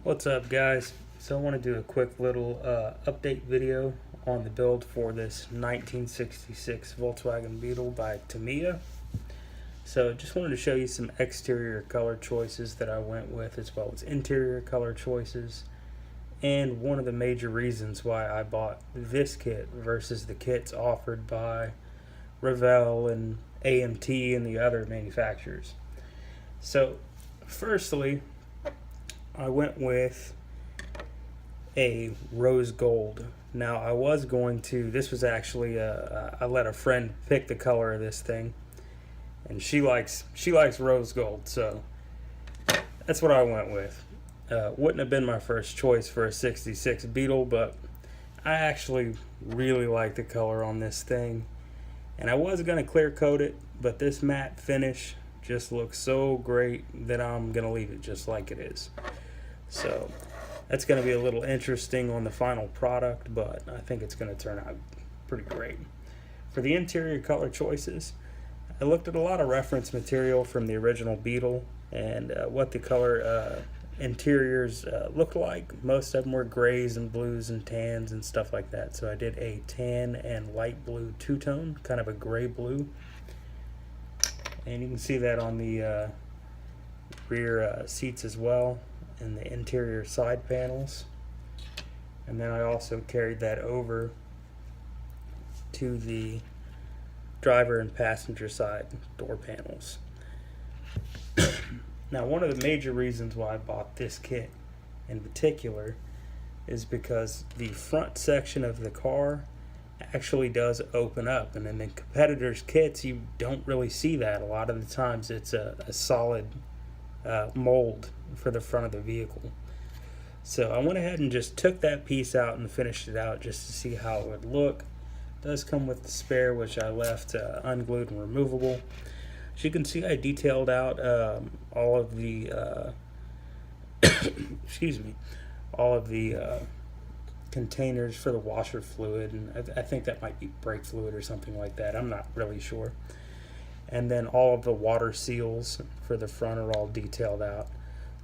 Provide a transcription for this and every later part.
What's up, guys? So I want to do a quick little update video on the build for this 1966 Volkswagen Beetle by Tamiya. So just wanted to show you some exterior color choices that I went with, as well as interior color choices, and one of the major reasons why I bought this kit versus the kits offered by Revell and AMT and the other manufacturers. So firstly, I went with a rose gold. Now I was going to, this was actually I let a friend pick the color of this thing, and she likes rose gold, so that's what I went with. Wouldn't have been my first choice for a 66 Beetle, but I actually really like the color on this thing, and I was going to clear coat it, but this matte finish just looks so great that I'm going to leave it just like it is. So that's going to be a little interesting on the final product, but I think it's going to turn out pretty great. For the interior color choices, I looked at a lot of reference material from the original Beetle and what the color interiors looked like. Most of them were grays and blues and tans and stuff like that. So I did a tan and light blue two-tone, kind of a gray blue. And you can see that on the rear seats as well, and the interior side panels. And then I also carried that over to the driver and passenger side door panels. Now, one of the major reasons why I bought this kit in particular is because the front section of the car actually does open up, and in the competitors' kits you don't really see that. A lot of the times it's a solid mold for the front of the vehicle. So I went ahead and just took that piece out and finished it out just to see how it would look. It does come with the spare, which I left unglued and removable. As you can see, I detailed out all of the excuse me, all of the containers for the washer fluid, and I think that might be brake fluid or something like that. I'm not really sure. And then all of the water seals for the front are all detailed out.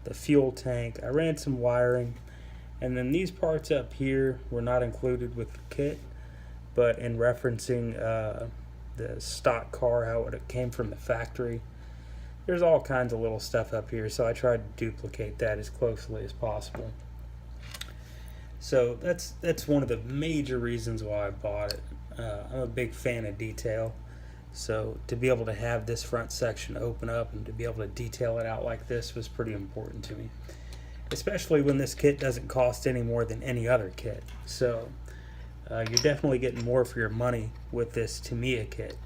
The fuel tank, I ran some wiring, and then these parts up here were not included with the kit, but in referencing the stock car, how it came from the factory, there's all kinds of little stuff up here, so I tried to duplicate that as closely as possible. So that's one of the major reasons why I bought it. I'm a big fan of detail. So to be able to have this front section open up and to be able to detail it out like this was pretty important to me, especially when this kit doesn't cost any more than any other kit. So you're definitely getting more for your money with this Tamiya kit.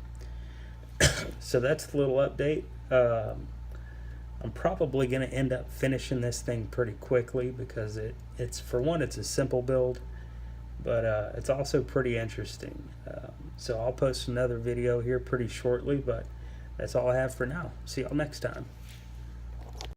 So that's the little update. I'm probably going to end up finishing this thing pretty quickly because it's for one, it's a simple build, but it's also pretty interesting. So I'll post another video here pretty shortly, but that's all I have for now. See y'all next time.